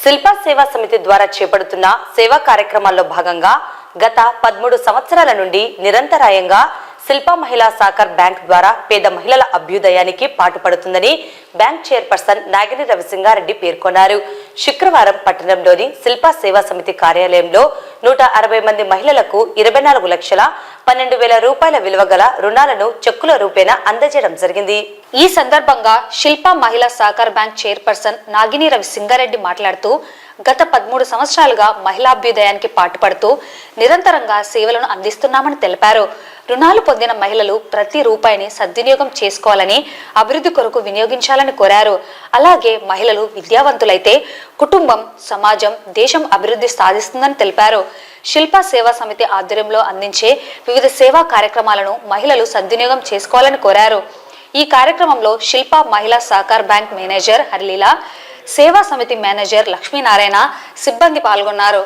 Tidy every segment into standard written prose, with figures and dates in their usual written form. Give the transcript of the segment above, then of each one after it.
శిల్ప సేవా సమితి ద్వారా చేపడుతున్న సేవా కార్యక్రమాల్లో భాగంగా గత 13 సంవత్సరాల నుండి నిరంతరాయంగా శిల్ప మహిళా సహకార్ బ్యాంక్ ద్వారా పేద మహిళల అభ్యుదయానికి పాటుపడుతుందని బ్యాంక్ చైర్పర్సన్ నాగిని రవిసింగారెడ్డి పేర్కొన్నారు. శుక్రవారం పట్టణంలోని శిల్ప సేవా సమితి కార్యాలయంలో 160 మంది మహిళలకు 24,12,000 రూపాయల విలువ గల రుణాలను చెక్కుల రూపేణా అందజేయడం జరిగింది. ఈ సందర్భంగా శిల్ప మహిళా సహకార్ బ్యాంక్ చైర్పర్సన్ నాగిని రవిసింగారెడ్డి మాట్లాడుతూ గత 13 సంవత్సరాలుగా మహిళాభ్యుదయానికి పాటుపడుతూ నిరంతరంగా సేవలను అందిస్తున్నామని తెలిపారు. రుణాలు పొందిన మహిళలు ప్రతి రూపాయిని సద్వినియోగం చేసుకోవాలని, అభివృద్ధి కొరకు వినియోగించాలని కోరారు. అలాగే మహిళలు విద్యావంతులైతే కుటుంబం, సమాజం, దేశం అభివృద్ధి సాధిస్తుందని తెలిపారు. శిల్ప సేవా సమితి ఆధ్వర్యంలో అందించే వివిధ సేవా కార్యక్రమాలను మహిళలు సద్వినియోగం చేసుకోవాలని కోరారు. ఈ కార్యక్రమంలో శిల్ప మహిళా సహకార్ బ్యాంక్ మేనేజర్ హరిలీల, సేవా సమితి మేనేజర్ లక్ష్మీనారాయణ, సిబ్బంది పాల్గొన్నారు.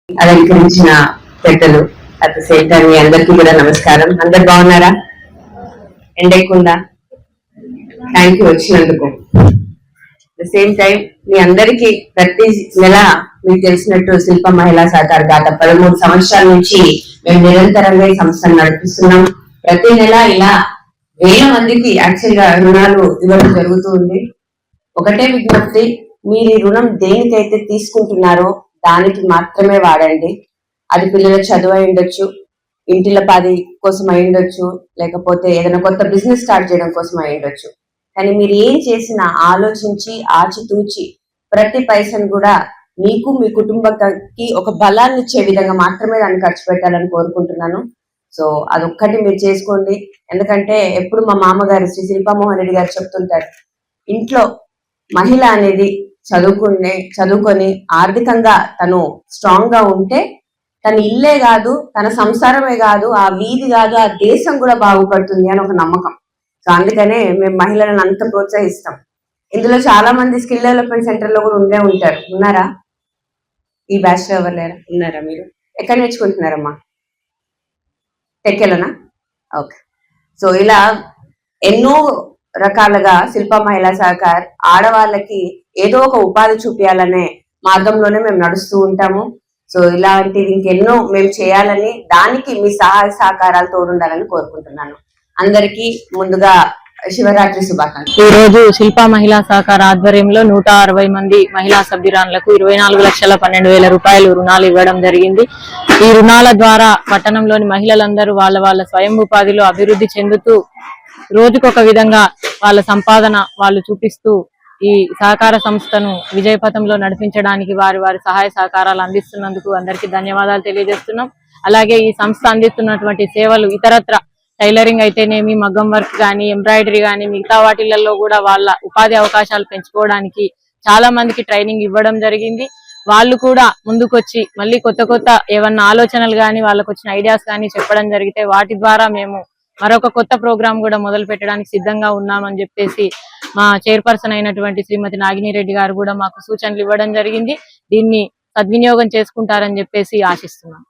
అలంకరించిన పెద్దలు అట్ ద సేమ్ టైం మీ అందరికీ కూడా నమస్కారం. అందరు బాగున్నారా? ఎండకుండా థ్యాంక్ యూ వచ్చినందుకు. ద సేమ్ టైం మీ అందరికీ ప్రతి నెల మీకు తెలిసినట్టు శిల్ప మహిళా సహకార్ గత 13 సంవత్సరాల నుంచి మేము నిరంతరంగా ఈ సంస్థను నడిపిస్తున్నాం. ప్రతి నెల ఇలా 1000 మందికి యాక్చువల్ గా రుణాలు ఇవ్వడం జరుగుతూ ఉంది. ఒకటే విజ్ఞప్తి, మీరు ఈ రుణం దేనికైతే తీసుకుంటున్నారో దానికి మాత్రమే వాడండి. అది పిల్లల చదువు అయి ఉండొచ్చు, ఇంటిల పాది కోసం అయి ఉండొచ్చు, లేకపోతే ఏదైనా కొత్త బిజినెస్ స్టార్ట్ చేయడం కోసం అయి ఉండొచ్చు. కానీ మీరు ఏం చేసినా ఆలోచించి ఆచితూచి ప్రతి పైసను కూడా మీకు మీ కుటుంబకి ఒక బలాన్ని ఇచ్చే విధంగా మాత్రమే దాన్ని ఖర్చు పెట్టాలని కోరుకుంటున్నాను. సో అదొక్కటి మీరు చేసుకోండి. ఎందుకంటే ఎప్పుడు మా మామగారు శ్రీ శిల్పామోహన్ రెడ్డి గారు చెప్తుంటారు, ఇంట్లో మహిళ అనేది చదువుకొని ఆర్థికంగా తను స్ట్రాంగ్ గా ఉంటే తన ఇల్లే కాదు, తన సంసారమే కాదు, ఆ వీధి కాదు, ఆ దేశం కూడా బాగుపడుతుంది అని ఒక నమ్మకం. సో అందుకనే మేము మహిళలను అంత ప్రోత్సహిస్తాం. ఇందులో చాలా మంది స్కిల్ డెవలప్మెంట్ సెంటర్ లో కూడా ఉంటారు. ఉన్నారా? ఈ బ్యాచ్ లో ఎవరు లేరా? ఉన్నారా? మీరు ఎక్కడ నేర్చుకుంటున్నారమ్మా? టెక్కెలనా? ఓకే. సో ఇలా ఎన్నో రకాలుగా శిల్ప మహిళా సహకార్ ఆడవాళ్ళకి ఏదో ఒక ఉపాధి చూపించాలనే మార్గంలోనే మేము నడుస్తూ ఉంటాము. సో ఇలాంటివి ఇంకెన్నో మేము చేయాలని, దానికి మీ సహాయ సహకారాలు తోడుండాలని కోరుకుంటున్నాను. అందరికీ ముందుగా శివరాత్రి శుభాకాంక్షలు. ఈ రోజు శిల్ప మహిళా సహకార ఆధ్వర్యంలో 160 మంది మహిళా సభ్యురాళ్లకు 24,12,000 రూపాయలు రుణాలు ఇవ్వడం జరిగింది. ఈ రుణాల ద్వారా పట్టణంలోని మహిళలందరూ వాళ్ళ స్వయం ఉపాధిలో అభివృద్ధి చెందుతూ రోజుకొక విధంగా వాళ్ళ సంపాదన వాళ్ళు చూపిస్తూ ఈ సహకార సంస్థను విజయపథంలో నడిపించడానికి వారి సహాయ సహకారాలు అందిస్తున్నందుకు అందరికీ ధన్యవాదాలు తెలియజేస్తున్నాం. అలాగే ఈ సంస్థ అందిస్తున్నటువంటి సేవలు ఇతరత్ర టైలరింగ్ అయితేనేమి, మగ్గం వర్క్ కానీ, ఎంబ్రాయిడరీ కానీ, మిగతా వాటిలలో కూడా వాళ్ళ ఉపాధి అవకాశాలు పెంచుకోవడానికి చాలా మందికి ట్రైనింగ్ ఇవ్వడం జరిగింది. వాళ్ళు కూడా ముందుకొచ్చి మళ్ళీ కొత్త ఏమన్నా ఆలోచనలు కానీ, వాళ్ళకు వచ్చిన ఐడియాస్ కానీ చెప్పడం జరిగితే వాటి ద్వారా మేము మరొక కొత్త ప్రోగ్రాం కూడా మొదలు పెట్టడానికి సిద్ధంగా ఉన్నామని చెప్పేసి మా చైర్పర్సన్ అయినటువంటి శ్రీమతి నాగిని రెడ్డి గారు కూడా మాకు సూచనలు ఇవ్వడం జరిగింది. దీన్ని సద్వినియోగం చేసుకుంటారని చెప్పేసి ఆశిస్తున్నాం.